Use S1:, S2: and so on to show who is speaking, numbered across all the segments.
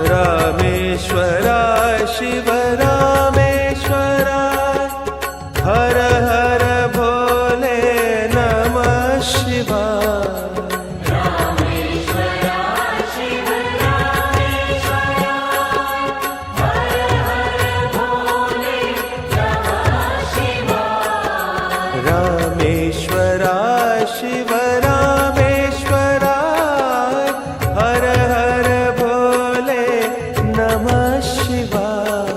S1: रामेश्वराय शिव रामेश्वराय हर हर भोले नमः शिवाय। रामेश्वराय शिव रामेश्वराय हर हर भोले नमः शिवाय।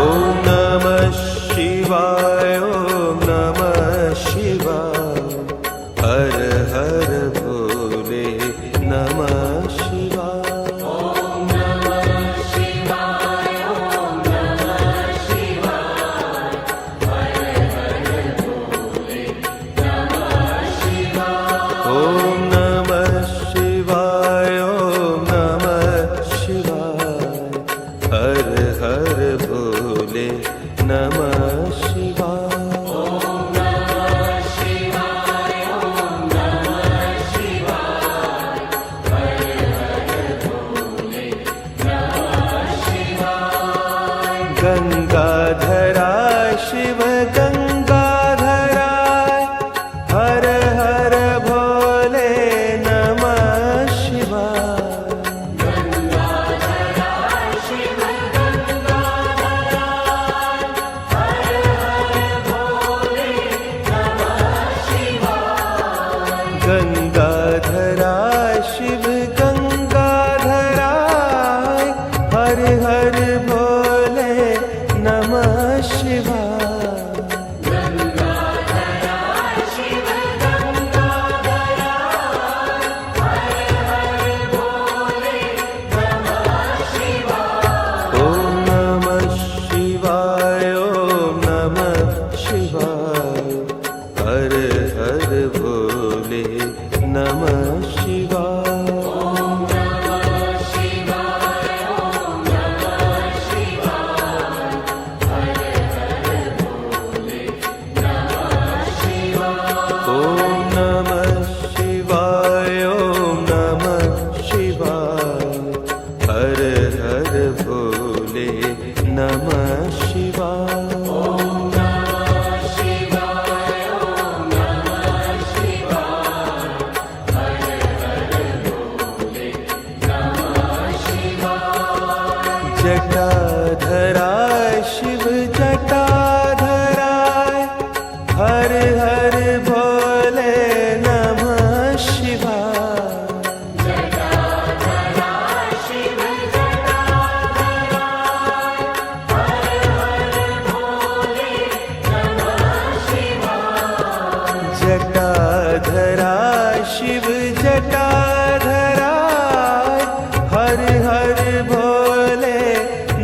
S1: ओम नमः शिवाय ओम नमः शिवाय हर हर भोले नमः शिवाय। ओम नमः शिवाय ओम नमः शिवाय हर हर भोले नमः शिवाय। गंगाधराय शिव गंगाधराय हर हर भोले नमः शिवाय। गंगाधराय शिव गंगाधराय हर हर भोले नमः शिवाय। ओम नमः शिवाय ओम नमः शिवाय हर हर भोले नमः शिवाय। ओम नमः शिवाय ओम नमः शिवाय हर हर भोले नमः शिवाय। जटाधराय शिव जटाधराय हर हर भोले नमः शिवाय। जटाधराय शिव जटाधराय हर हर भोले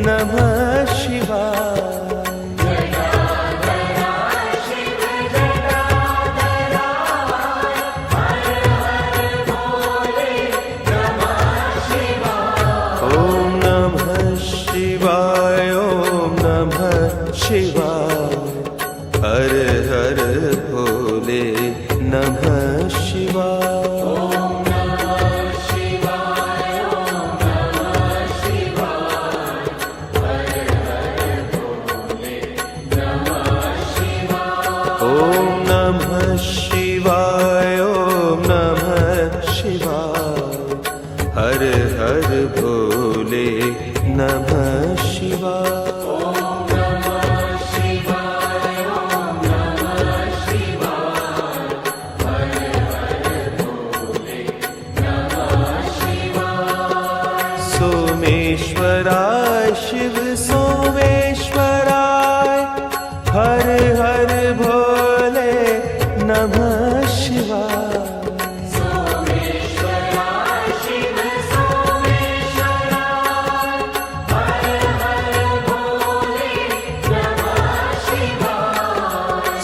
S1: नमः शिवाय। ओम नमः शिवाय ओम नमः शिवाय हर हर भोले नमः शिवाय। ओम नमः शिवाय ओम नमः शिवाय हर हर भोले नमः शिवाय। सोमेश्वराय शिव सोमेश्वराय हर हर भोले नमः शिवाय।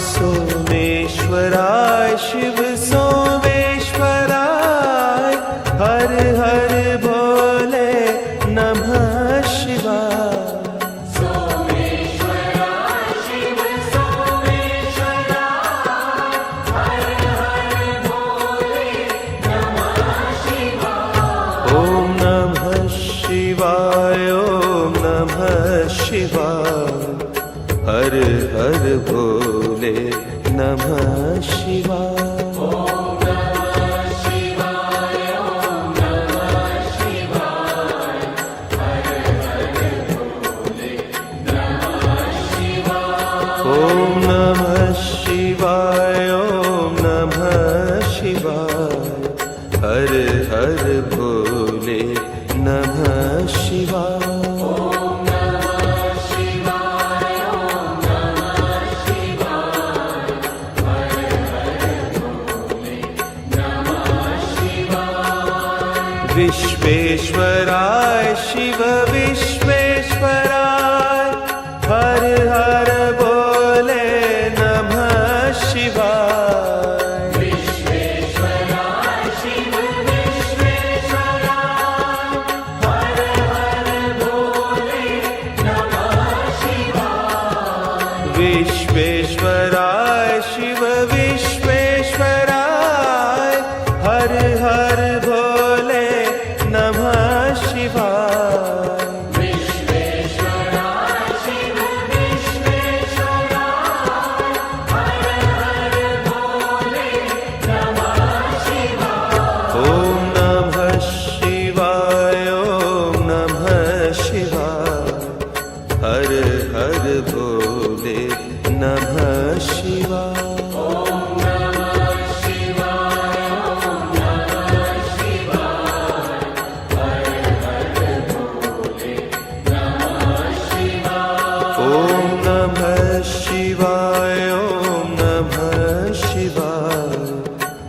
S1: सोमेश्वराय शिव सोमेश्वराय हर हर भोले नमः शिवाय।
S2: सोमेश्वराय शिव
S1: हर हर भोले नमः शिवाय। ओम नमः शिवाय, ओम नमः शिवाय, हर हर भोले नमः शिवाय। विश्वेश्वराय शिव विश्वेश्वराय, हर हर भोले नमः शिवाय।
S2: विश्वेश्वराय शिव विश्वेश्वराय, हर हर भोले नमः शिवाय।
S1: विश्वेश्वराय शिव विश्वेश्वराय, हर हर भोले नमः शिवाय।
S2: विश्वेश्वराय शिव विश्वेश्वराय, हर हर भोले नमः शिवाय।
S1: ओम नमः शिवाय, ओम नमः शिवाय, हर हर भोले नमः शिवाय। ओम नमः शिवाय, ओम नमः शिवाय,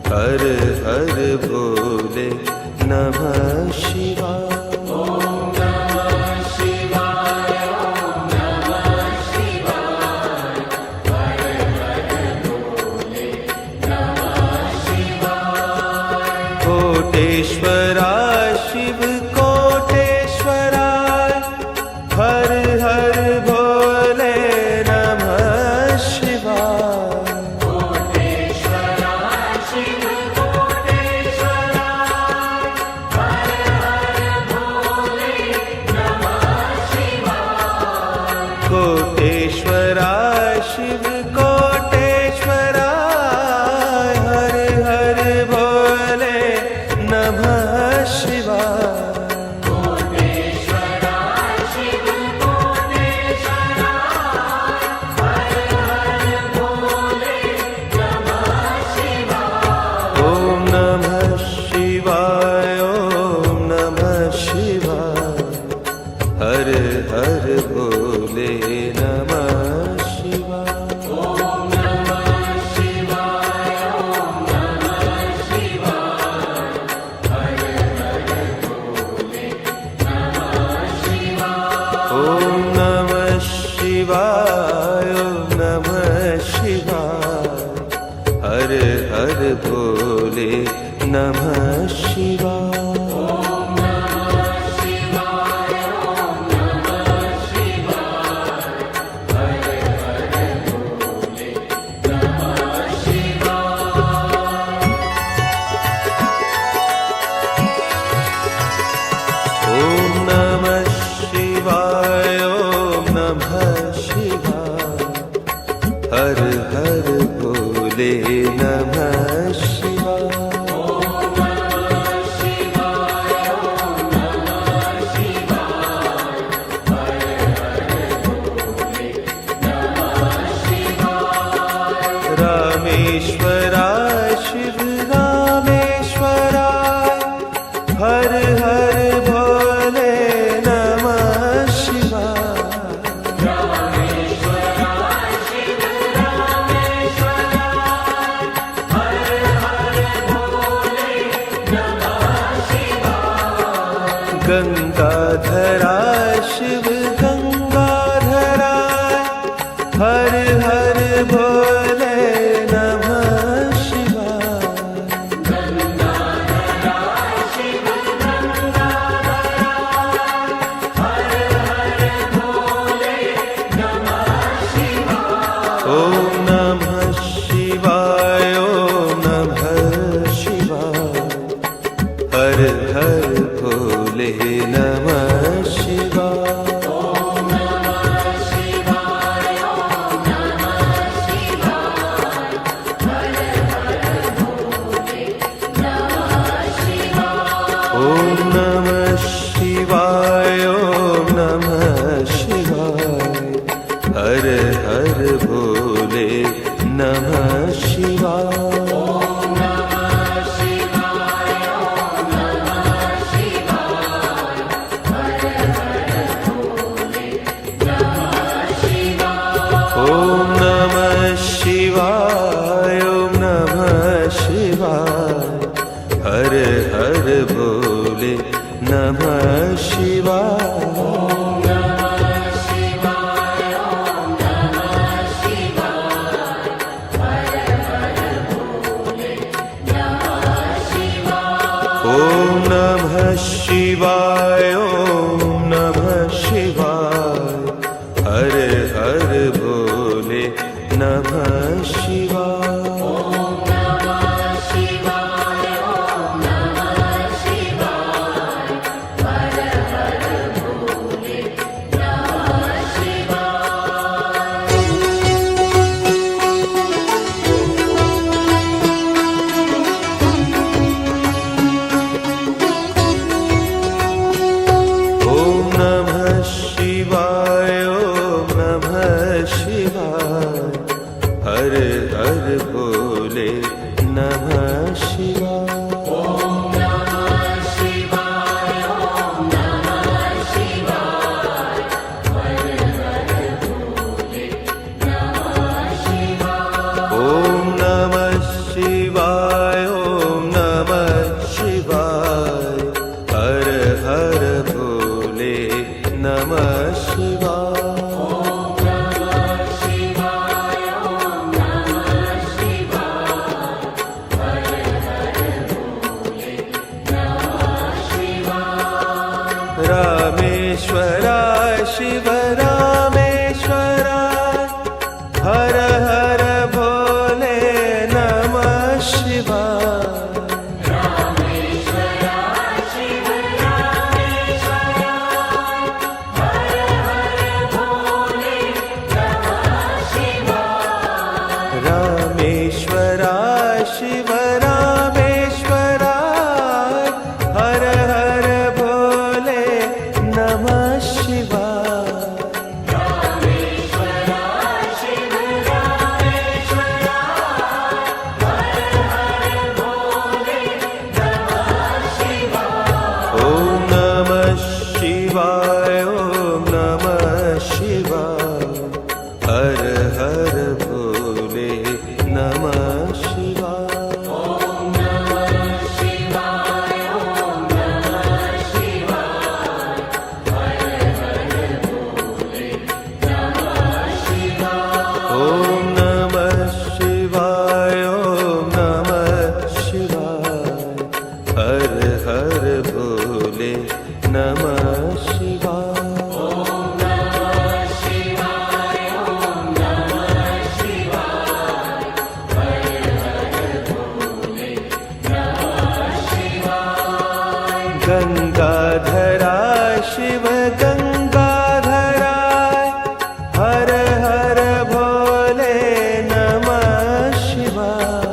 S1: हर हर भोले नमः शिवाय। कोटेश्वराय शिव कोटेश्वराय, हर हर भोले नमः शिवाय।
S2: कोटेश्वराय शिव कोटेश्वराय, हर हर भोले नमः शिवाय।
S1: कोटेश्वराय शिव कोटेश्वराय, हर हर भोले नमः शिवाय।
S2: कोटेश्वराय शिव कोटेश्वराय, हर हर भोले नमः शिवाय।
S1: ओम नमः शिवाय, ओम नमः शिवाय, हर हर भोले नमः शिवाय।
S2: ओम नमः शिवाय, ओम नमः शिवाय, हर हर भोले नमः शिवाय।
S1: ओम नमः शिवाय, ओम नमः शिवाय, हर हर भोले नमः शिवाय।
S2: ओम नमः शिवाय, ओम नमः शिवाय, हर हर भोले नमः शिवाय।
S1: ओम नमः शिवाय, ओम नमः शिवाय, हर हर भोले नमः शिवाय।
S2: ओम नमः शिवाय, ओम नमः शिवाय, हर हर भोले नमः शिवाय।
S1: रामेश्वराय शिव रामेश्वराय, हर हर भोले नमः शिवाय।
S2: रामेश्वराय शिव रामेश्वराय, हर हर भोले नमः शिवाय।
S1: गंगाधराय शिव गंगाधराय, हर हर भोले नमः शिवाय।
S2: गंगाधराय शिव गंगाधराय, हर हर भोले नमः शिवाय।
S1: ओम नमः शिवाय, ओम नमः शिवाय, हर हर भोले नमः शिवाय।
S2: ओम नमः शिवाय, ओम
S1: हर भोले नमः शिवाय। ओम नमः शिवाय, ओम नमः शिवाय, हर हर भोले नमः शिवाय। ओम नमः शिवाय, ओम नमः शिवाय, हर हर भोले नमः शिवाय। ओम नमः शिवाय, ओम नमः शिवाय, हर हर भोले नमः शिवाय। ओम नमः शिवाय, ओम नमः शिवाय, हर हर भोले नमः शिवाय। रामेश्वराय शिव रामेश्वराय, हर हर भोले नमः शिवाय। रामेश्वराय शिव रामेश्वराय, हर हर भोले नमः शिवाय। ओम नमः शिवाय, ओम नमः शिवाय, हर हर भोले नमः शिवाय। ओम नमः शिवाय, ओम नमः शिवाय, हर हर भोले नमः शिवाय। गंगाधराय शिव गंगाधराय, हर हर भोले नमः शिवाय।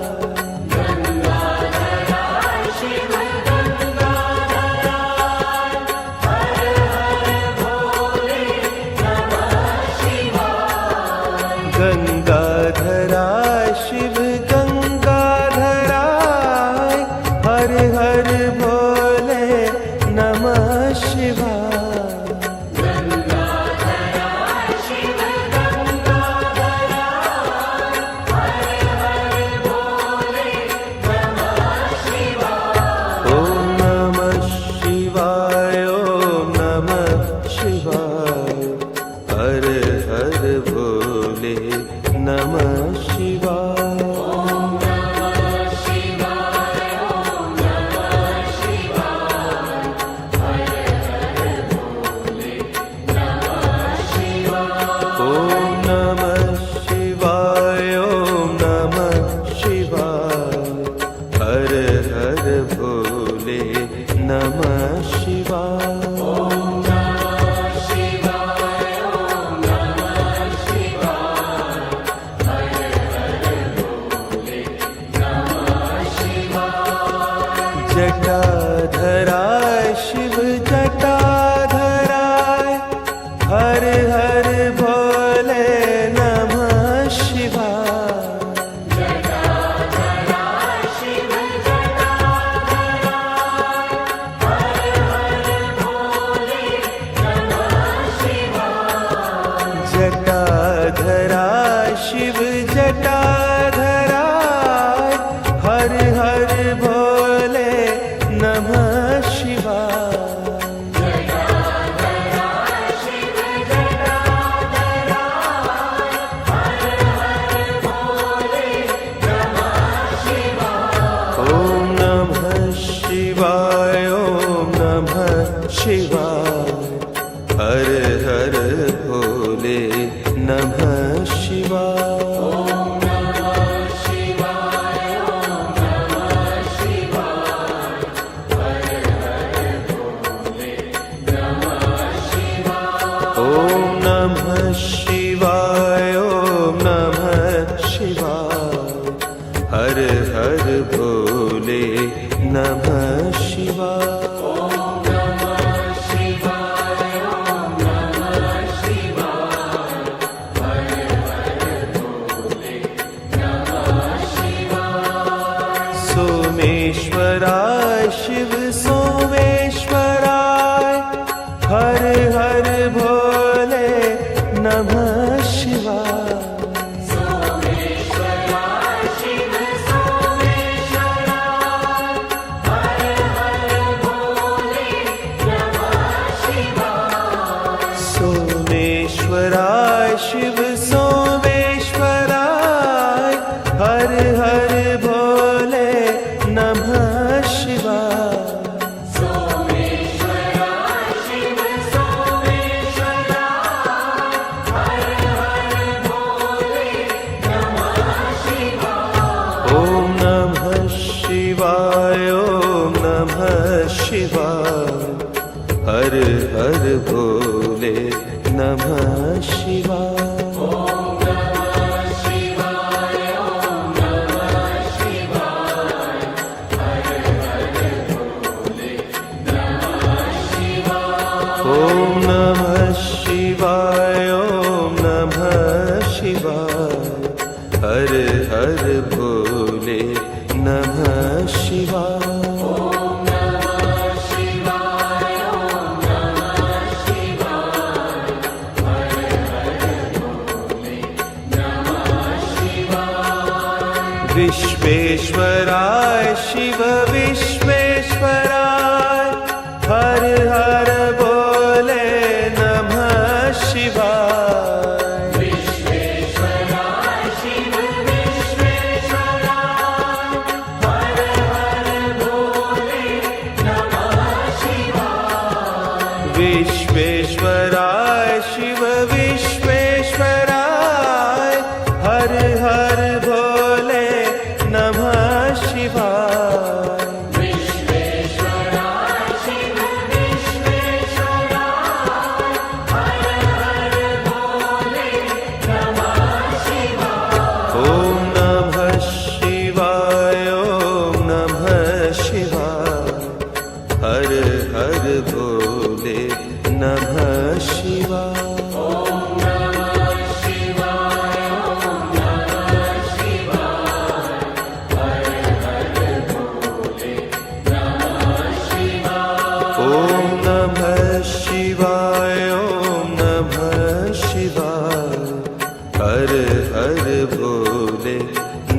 S1: गंगाधराय शिव गंगाधराय, हर हर भोले नमः शिवाय। ओम नमः शिवाय, ओम नमः शिवाय, हर हर भोले नमः शिवाय। ओम नमः शिवाय, ओम नमः शिवाय, हर हर भोले नमः शिवाय। शिव जटाधराय हर हर भोले नमः शिवाय ओम नमः शिवाय ओम नमः शिवाय हर हर भोले नमः शिवाय ओम नमः शिवाय ओम नमः शिवाय हर हर भोले नमः शिवाय सोमेश्वराय शिव सोमेश्वराय हर हर भोले नमः शिवाय सोमेश्वराय शिव सोमेश्वराय हर हर भोले नमः शिवाय ओम नमः शिवाय ओम नमः शिवाय हर हर भोले नमः शिवाय ओम नमः शिवाय ओम नमः शिवाय हर हर भोले नमः शिवाय विश्वेश्वराय शिव विश्वेश्वराय हर हर भोले नमः शिवाय विश्वेश्वराय शिव विश्वेश्वराय हर हर भोले नमः शिवाय ओम नमः शिवाय ओम नमः शिवाय हर हर भोले नमः शिवाय ओम नमः शिवाय ओम नमः शिवाय हर हर भोले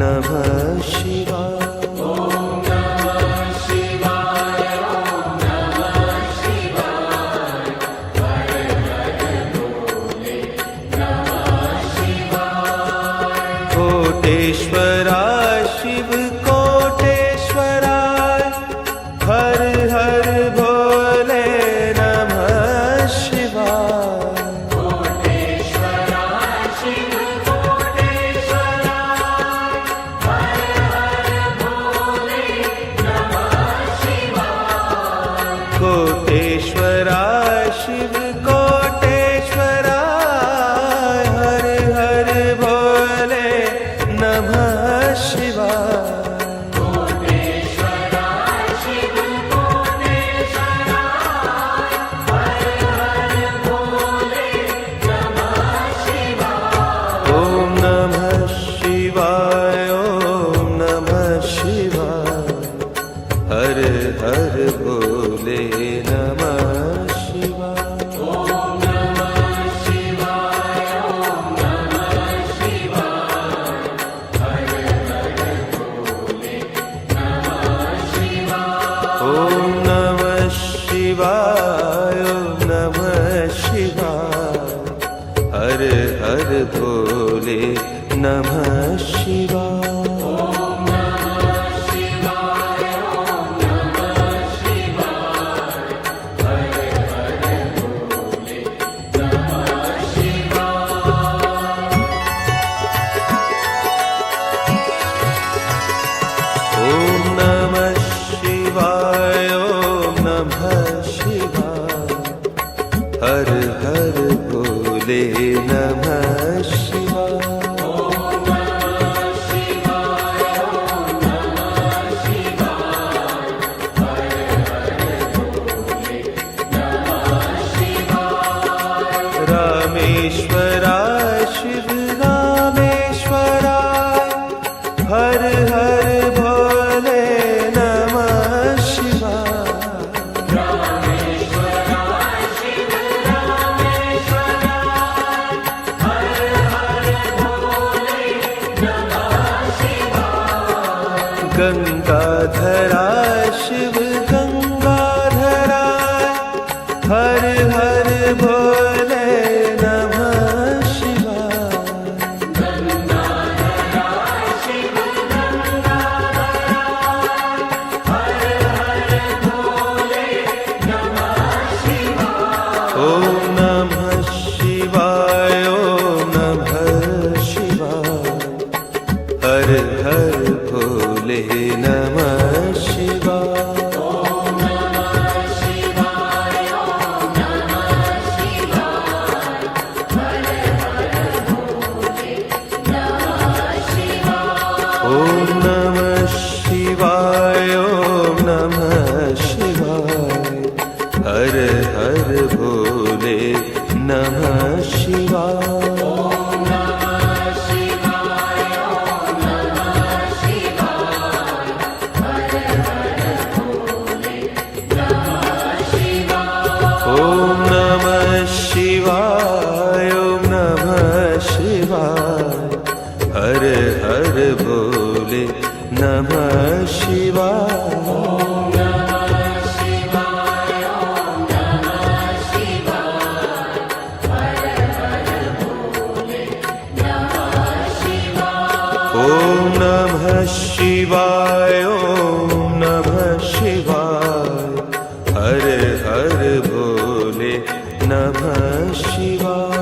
S1: नमः शिवाय कोटेश्वराय शिव कोटेश्वराय हर हर भोले नमः शिवाय कोटेश्वराय शिव कोटेश्वराय हर हर भोले नमः भोले नमः शिवाय। ॐ नमः शिवाय, ॐ नमः शिवाय। हर हर भोले नमः शिवाय। रामेश्वराय शिव रामेश्वराय, हर हर भोले नमः शिवाय। गंगाधरा शिव गंगाधराय, हर हर भोले नमः शिवाय। ॐ नमः शिवाय, ॐ नमः शिवाय। हर हर भोले नमः शिवाय। ॐ नमः शिवाय, ॐ नमः शिवाय। हर हर भोले नमः शिवाय। ॐ नमः शिवाय, ॐ नमः शिवाय। हर हर भोले नमः शिवाय। ॐ नमः शिवाय, ॐ नमः शिवाय। हर हर भोले नमः शिवाय।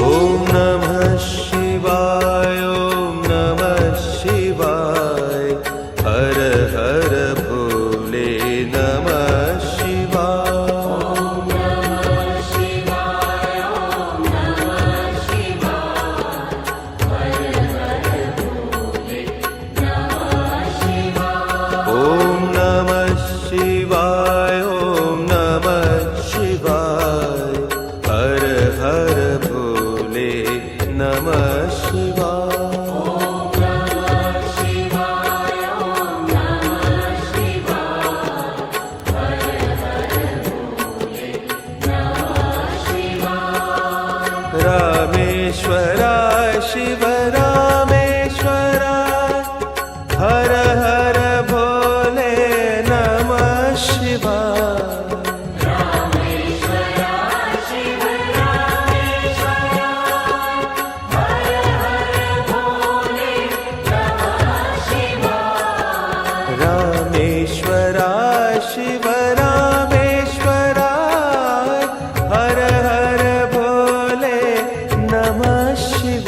S1: ॐ नमः शिवाय, ॐ नमः शिवाय। हर हर भोले नमः शिवाय। ॐ नमः शिवाय, ॐ नमः शिवाय। हर हर भोले नमः शिवाय। रामेश्वराय शिव रामेश्वराय, हर हर भोले नमः शिवाय। रामेश्वराय शिव रामेश्वराय, हर हर भोले नमः शिवाय।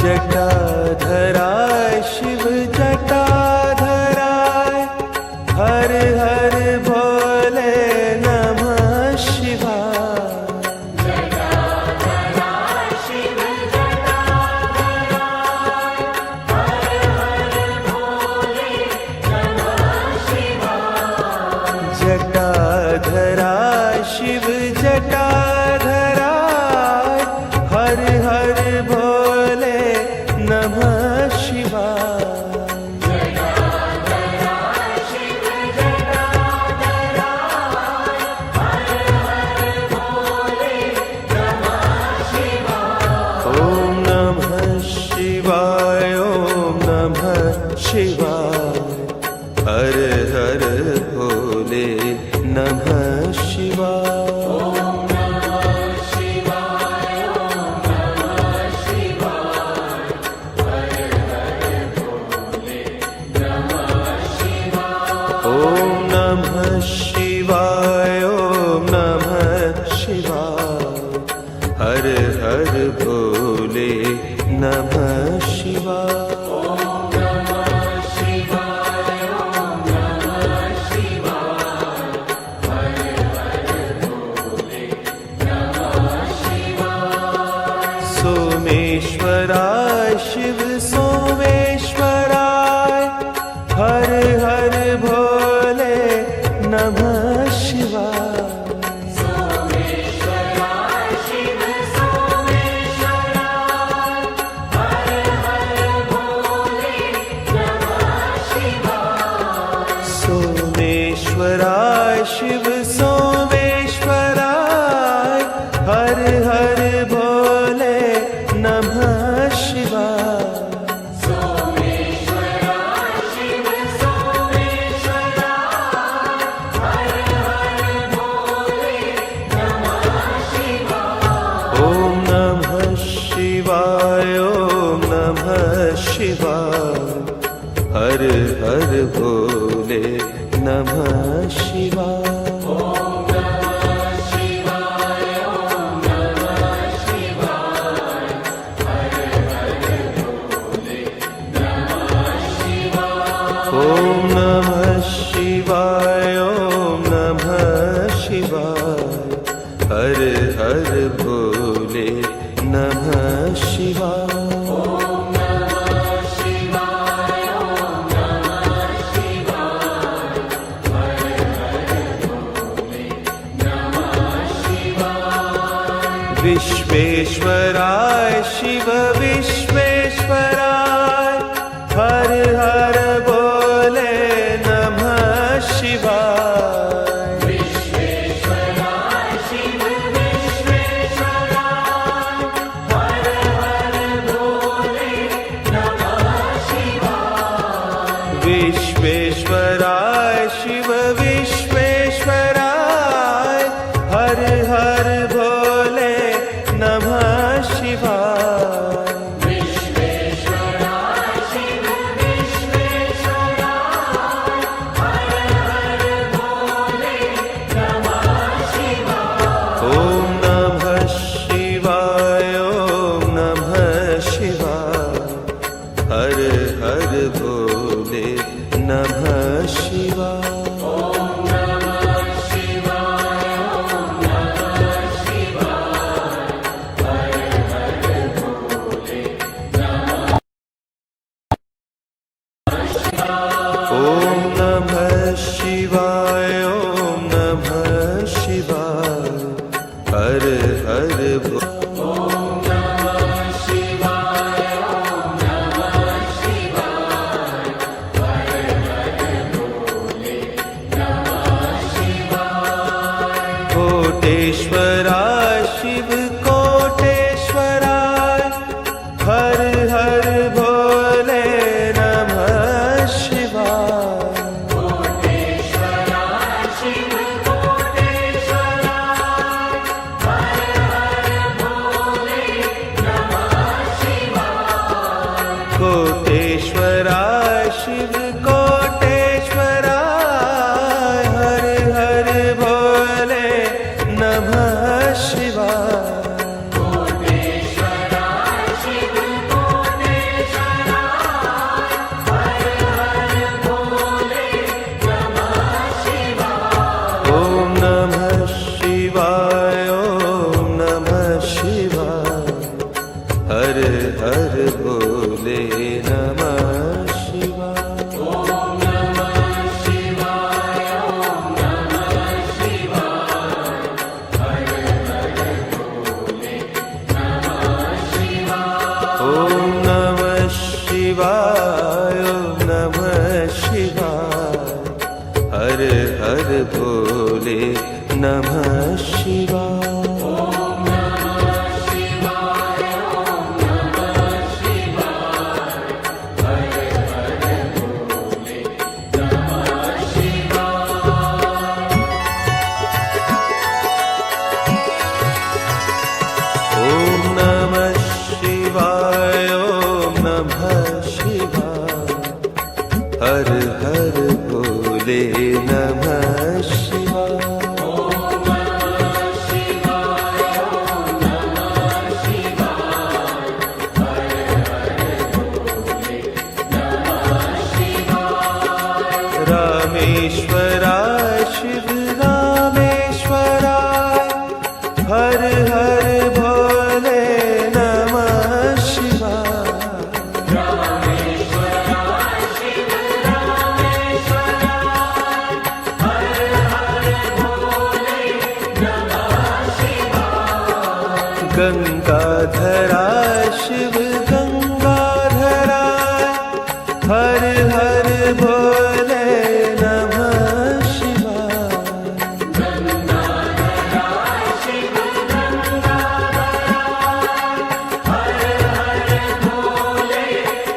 S1: जटाधराय शिव जटाधराय हर हर भोले नमः शिवाय
S2: जटाधराय शिव जटाधराय हर हर भोले नमः शिवाय
S1: जटाधराय शिव जटाधराय हर हर भोले नमः शिवाय ओम नमः शिवाय ओम नमः शिवाय हर हर भोले नमः शिवाय ओम नमः शिवाय ओम नमः शिवाय हर हर भोले नमः शिवाय सोमेश्वराय शिव सोमेश्वराय हर हर भोले नमः शिवाय सोमेश्वराय शिव सोमेश्वराय हर हर भोले नमः शिवाय ओम नमः शिवाय ओम नमः शिवाय हर हर भोले नमः शिवाय ओम नमः शिवाय ओम नमः शिवाय हर हर भोले नमः शिवाय हर भोले नमः शिवाय।
S2: ॐ नमः शिवाय ॐ नमः शिवाय हर हर भोले नमः शिवाय।
S1: ॐ नमः शिवाय ॐ नमः शिवाय हर हर भोले नमः शिवाय। हर हर भोले नमः शिवाय।
S2: ॐ नमः शिवाय ॐ नमः शिवाय हर हर भोले नमः शिवाय।
S1: रामेश्वराय शिव रामेश्वराय हर हर भोले नमः शिवाय। गंगाधराय शिव गंगाधराय हर हर भोले नमः शिवाय।
S2: गंगाधराय शिव गंगाधराय हर हर भोले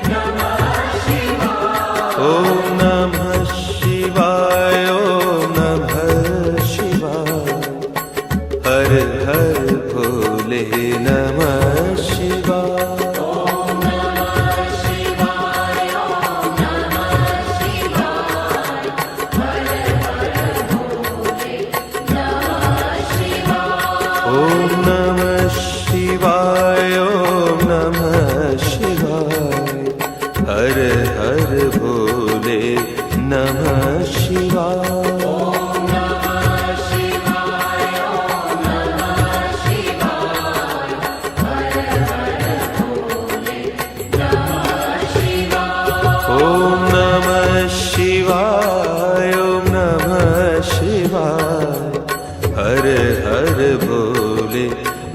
S2: नमः शिवाय।
S1: ॐ नमः शिवाय ॐ नमः शिवाय हर हर भोले नमः शिवाय।
S2: ॐ नमः शिवाय ॐ नमः शिवाय हर हर भोले नमः शिवाय।
S1: ॐ नमः शिवाय ॐ नमः शिवाय हर हर भोले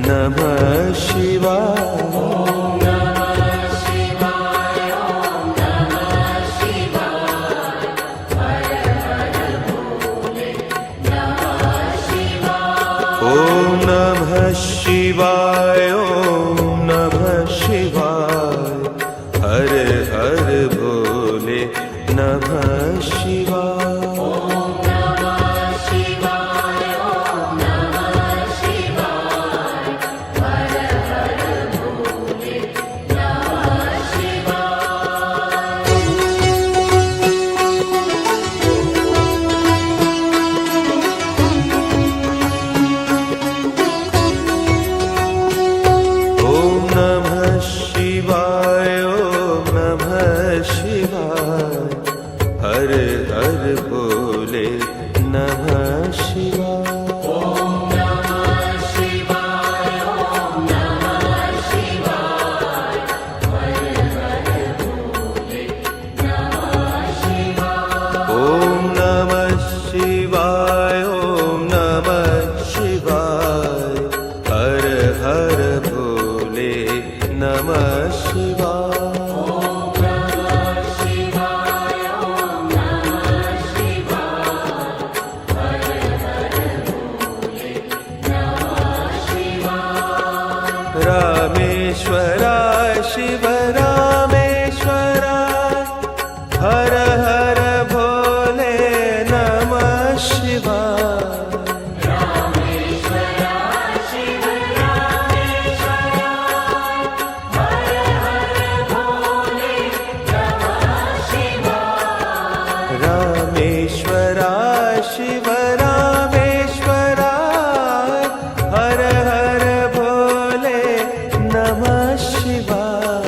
S1: नमः शिवाय। ॐ नमः शिवाय ॐ नमः शिवाय हर हर भोले नमः शिवाय। ॐ नमः शिवाय ॐ नमः शिवाय हर हर भोले नमः शिवाय। ॐ नमः शिवाय ॐ नमः शिवाय हर हर भोले नमः शिवाय। ॐ नमः शिवाय ॐ नमः शिवाय हर हर भोले नमः शिवाय। रामेश्वराय शिव रामेश्वराय हर हर भोले नमः शिवाय। रामेश्वराय शिव रामेश्वराय हर हर भोले नमः शिवाय।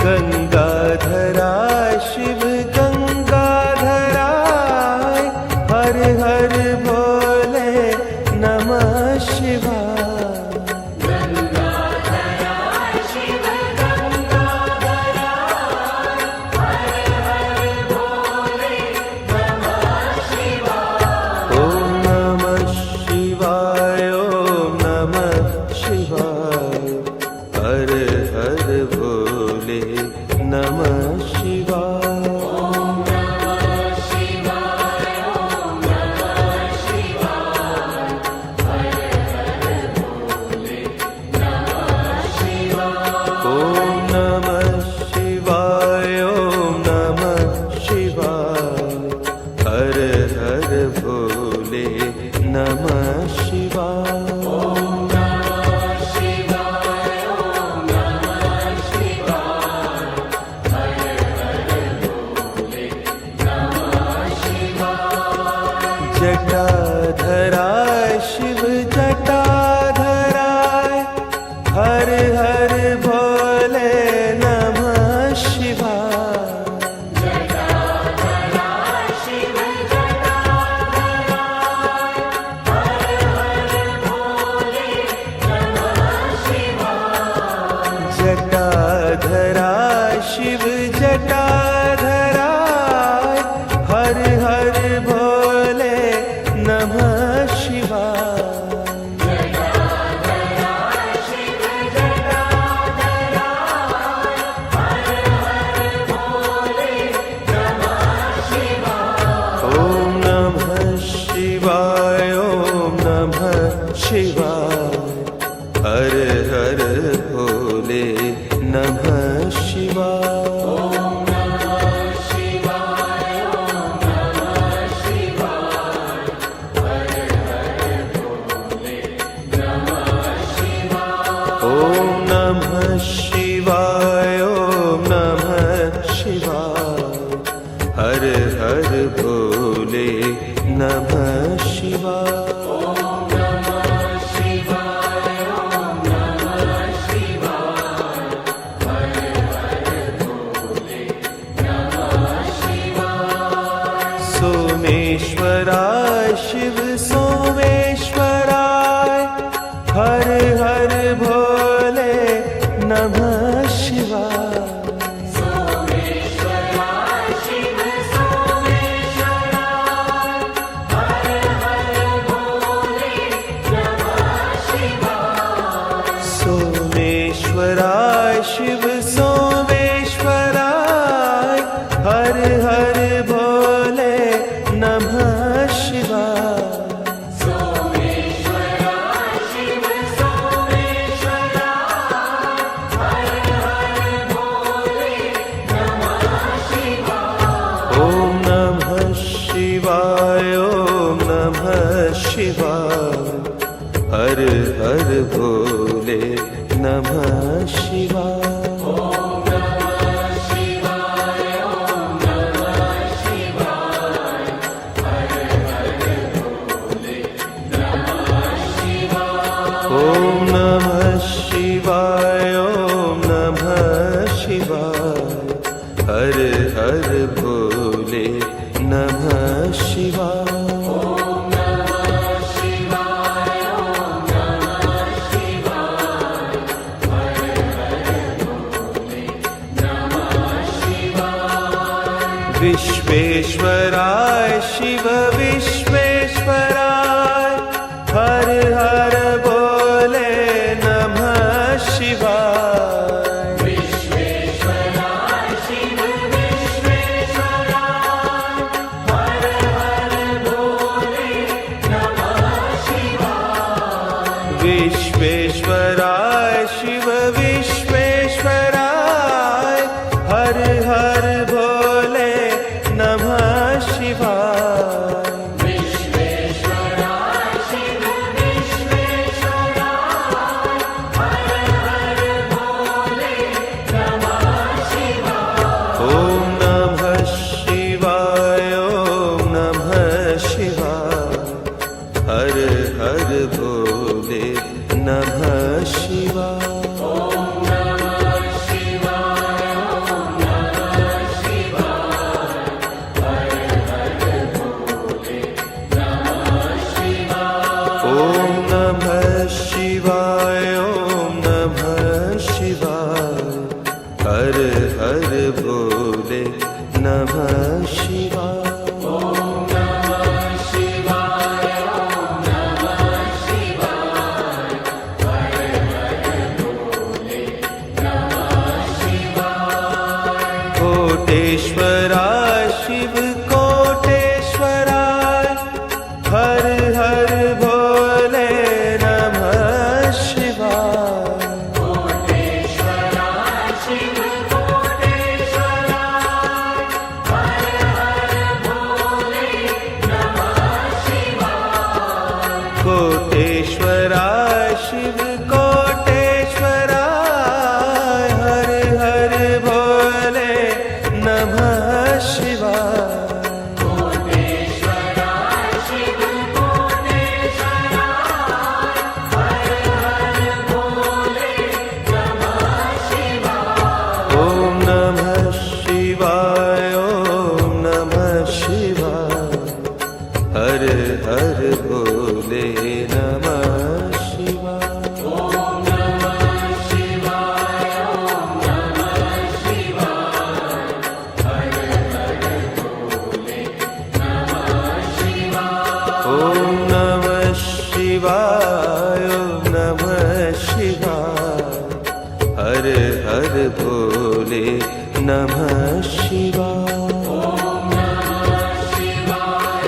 S1: गंगाधरा शिव गंगाधराय हर हर भोले नमः शिवाय
S2: गंगाधरा शिव गंगाधरा हर हर भोले नमः शिवाय
S1: ओम नमः शिवाय ओम नमः शिवाय हर हर भोले नमः शिवाय
S2: ओम नमः शिवाय ओम नमः शिवाय हर हर भोले नमः शिवाय
S1: ओम नमः शिवाय ओम नमः शिवाय हर हर भोले नमः शिवाय
S2: ओम नमः शिवाय ओम नमः शिवाय हर हर भोले नमः शिवाय
S1: जटाधरा शिव जटाधराय हर हर भोले नमः शिवाय
S2: जटाधरा शिव जटाधरा हर हर भोले नमः शिवाय
S1: जटाधरा शिव जटाधराय हर हर भोले नमः शिवाय
S2: जटाधरा शिव जटाधरा हर हर भोले नमः शिवाय
S1: ओम नमः शिवाय ओम नमः शिवाय हर हर भोले नमः शिवाय
S2: ओम नमः शिवाय ओम नमः शिवाय हर हर भोले नमः शिवाय
S1: ओम नमः शिवाय ओम नमः शिवाय हर हर भोले नमः शिवाय
S2: ओम नमः शिवाय ओम नमः शिवाय हर हर भोले नमः शिवाय
S1: सोमेश्वराय शिव सोमेश्वराय हर हर भोले नमः शिवाय
S2: सोमेश्वराय शिव सोमेश्वराय हर हर भोले नमः शिवाय
S1: सोमेश्वराय शिव सोमेश्वराय हर हर भोले नमः शिवाय
S2: सोमेश्वराय शिव सोमेश्वराय हर हर भोले नमः शिवाय
S1: ओम नमः शिवाय ओम नमः शिवाय हर हर भोले नमः शिवाय
S2: ओम नमः शिवाय ओम नमः शिवाय हर हर भोले नमः शिवाय
S1: ओम नमः शिवाय ओम नमः शिवाय हर हर भोले नमः शिवाय
S2: ओम नमः शिवाय ओम नमः शिवाय हर हर भोले नमः शिवाय
S1: विश्वेश्वराय शिव विश्वेश्वराय हर हर भोले नमः शिवाय
S2: विश्वेश्वराय शिव विश्वेश्वराय हर हर भोले नमः शिवाय
S1: विश्वेश्वराय शिव विश्वेश्वराय हर हर भोले नमः शिवाय कोटेश्वराय शिव कोटेश्वराय हर हर भोले नमः शिवाय
S2: कोटेश्वराय शिव कोटेश्वराय हर हर भोले नमः शिवाय
S1: कोटेश्वराय शिव कोटेश्वराय हर हर भोले नमः शिवाय
S2: कोटेश्वराय शिव कोटेश्वराय हर हर भोले नमः शिवाय
S1: ओम नमः शिवाय ओम नमः शिवाय हर हर भोले नमः शिवाय
S2: ओम नमः शिवाय ओम नमः शिवाय हर हर भोले नमः शिवाय
S1: ओम नमः शिवाय ओम नमः शिवाय हर हर भोले नमः शिवाय
S2: ओम नमः शिवाय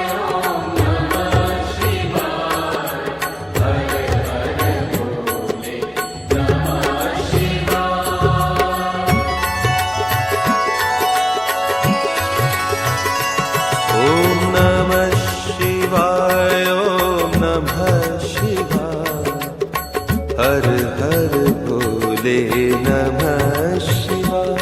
S2: ओम नमः शिवाय हर हर भोले नमः शिवाय
S1: ओम नमः शिवाय ओम नमः शिवाय हर हर भोले नमः शिवाय
S2: ओम नमः शिवाय ओम नमः शिवाय हर हर भोले नमः शिवाय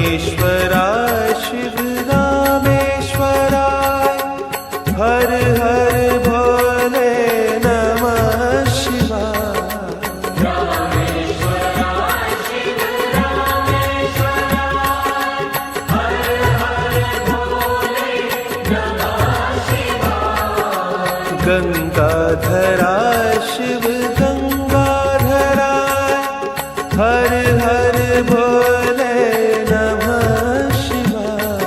S1: रामेश्वराय शिव रामेश्वराय हर हर भोले नमः शिवाय
S2: रामेश्वराय शिव रामेश्वराय हर हर भोले नमः शिवाय
S1: गंगाधराय शिव गंगाधराय हर हर भोले नमः शिवाय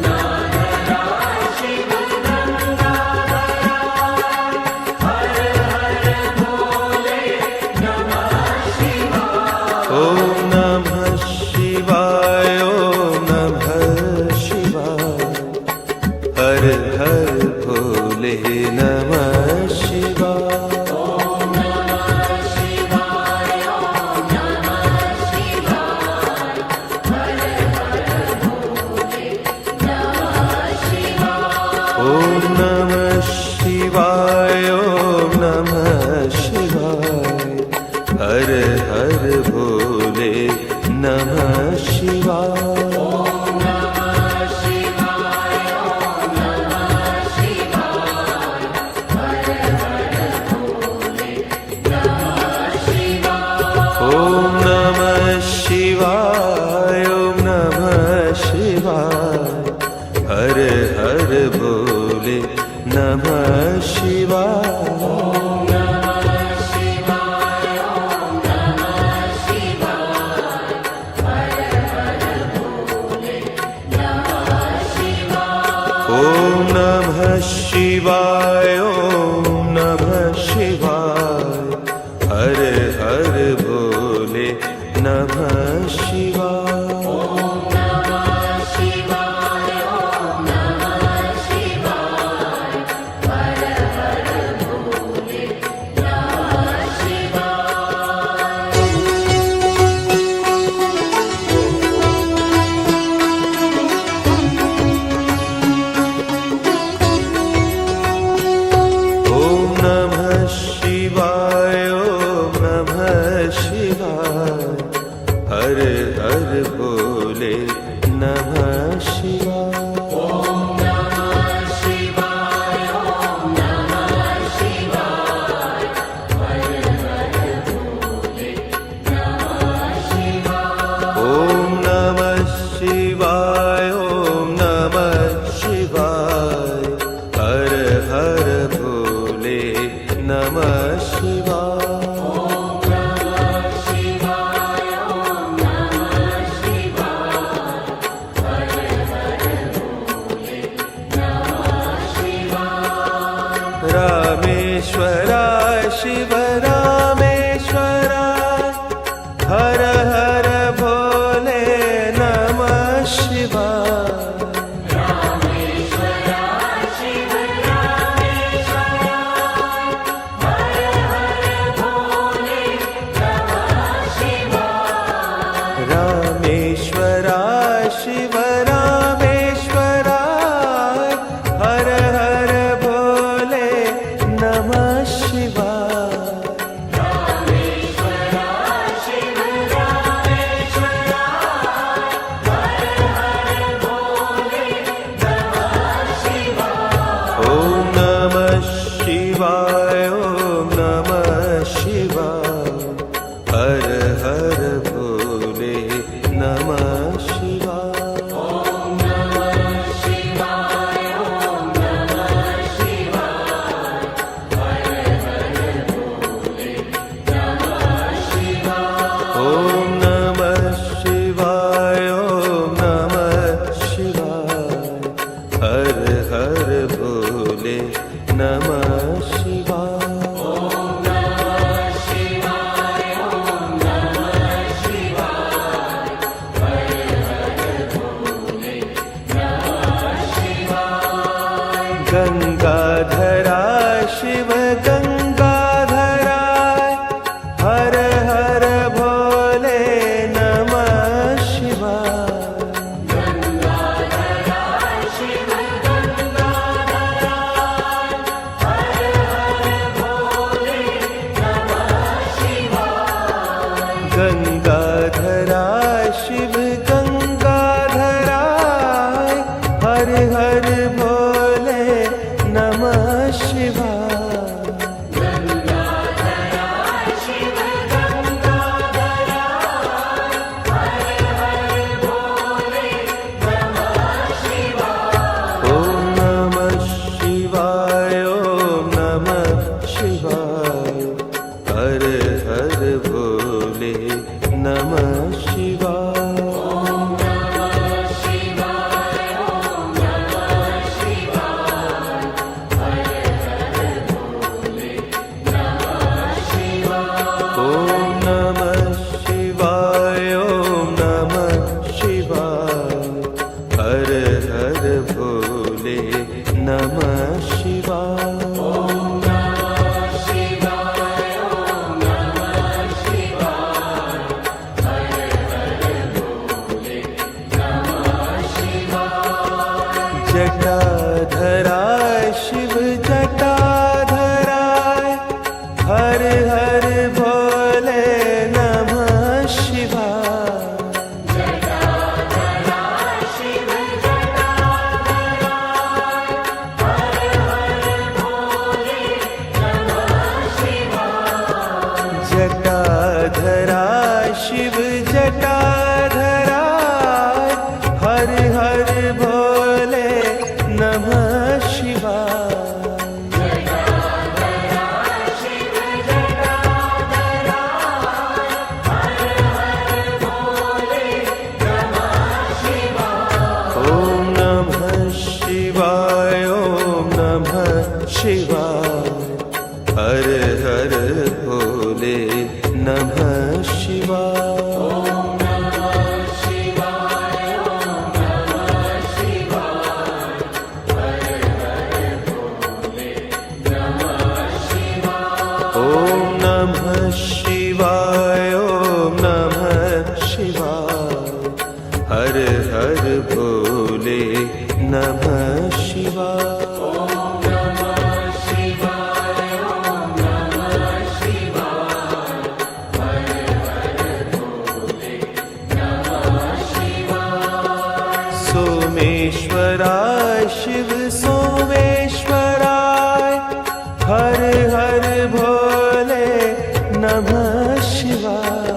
S2: गंगाधराय शिव गंगाधराय हर हर भोले नमः शिवाय
S1: ओम नमः शिवाय ओम नमः शिवाय हर हर भोले नमः शिवाय
S2: ओम नमः शिवाय ओम नमः शिवाय हर हर भोले नमः शिवाय
S1: ओम नमः शिवाय ओम नमः शिवाय हर हर भोले नमः शिवाय
S2: ओम नमः शिवाय ओम नमः शिवाय हर हर भोले नमः शिवाय
S1: ओम नमः शिवाय ओम नमः शिवाय हर हर भोले नमः शिवाय
S2: ओम नमः शिवाय ओम नमः शिवाय हर हर भोले नमः शिवाय
S1: ओम नमः शिवाय ओम नमः शिवाय हर हर भोले नमः शिवाय
S2: ओम नमः शिवाय ओम नमः शिवाय हर हर भोले नमः शिवाय
S1: ओम नमः शिवाय ओम नमः शिवाय हर हर भोले नमः शिवाय
S2: ओम नमः शिवाय ओम नमः शिवाय हर हर भोले नमः शिवाय
S1: ओम नमः शिवाय ओम नमः शिवाय हर हर भोले नमः शिवाय
S2: ओम नमः शिवाय ओम नमः शिवाय हर हर
S1: जटाधराय शिव जटाधराय हर हर भोले नमः शिवाय
S2: जटाधराय शिव जटाधराय हर हर भोले नमः शिवाय
S1: जटाधराय शिव जटाधराय हर हर भोले नमः शिवाय ओम नमः शिवाय ओम नमः शिवाय हर हर भोले नमः शिवाय ओम नमः शिवाय ओम नमः शिवाय हर हर भोले नमः शिवाय सोमेश्वराय शिव सोमेश्वराय हर हर भोले नमः शिवाय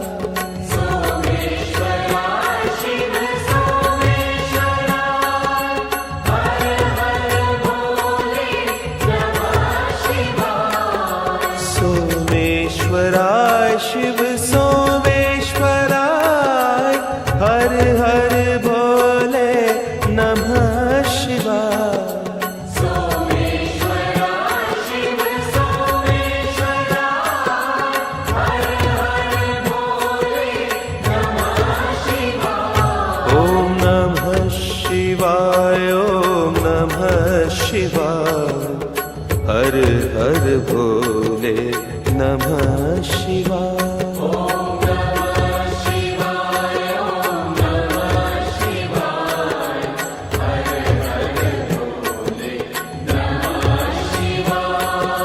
S1: सोमेश्वराय शिव सोमेश्वराय हर हर भोले नमः शिवाय ओम नमः शिवाय ओम नमः शिवाय हर हर भोले नमः शिवाय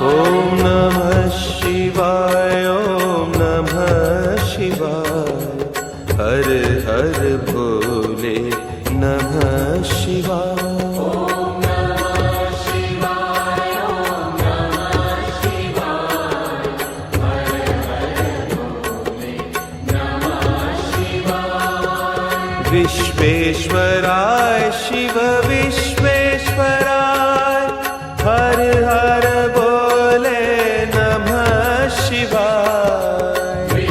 S1: ओम नमः शिवाय ओम नमः शिवाय हर हर भोले नमः शिवाय विश्वेश्वराय शिव विश्वेश्वराय हर हर भोले नमः शिवाय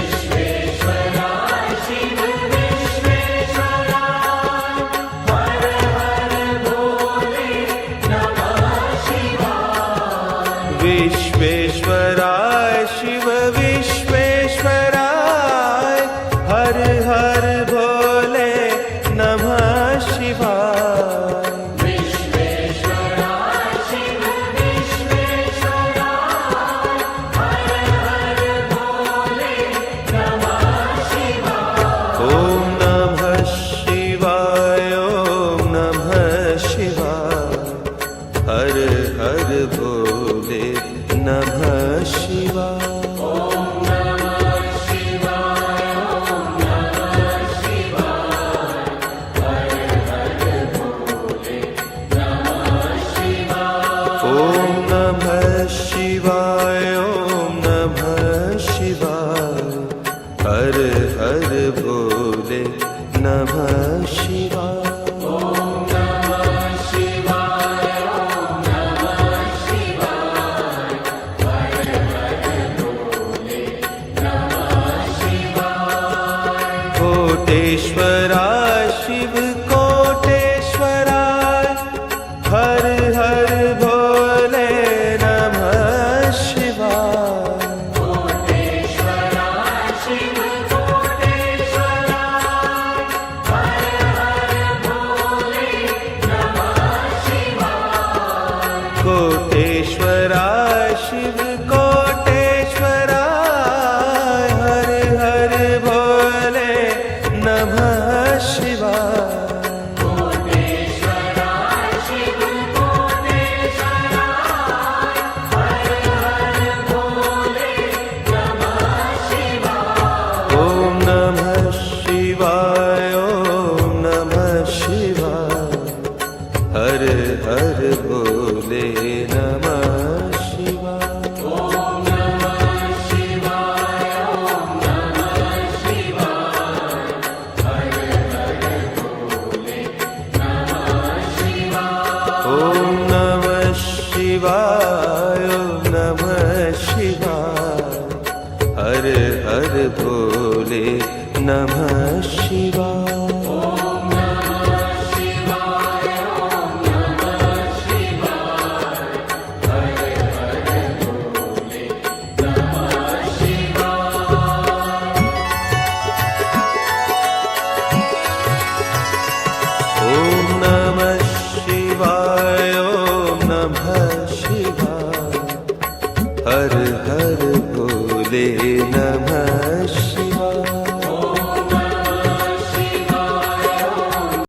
S1: विश्वेश्वराय शिव विश्वेश्वराय हर हर भोले नमः शिवाय ओम नमः शिवाय ओम नमः शिवाय हर हर भोले नमः शिवाय ओम नमः शिवाय ओम नमः शिवाय हर हर भोले नमः शिवाय कोटेश्वराय शिव कोटेश्वराय हर हर भोले नमः शिवाय नमः शिवाय। ॐ नमः शिवाय, ॐ नमः शिवाय, हर हर भोले नमः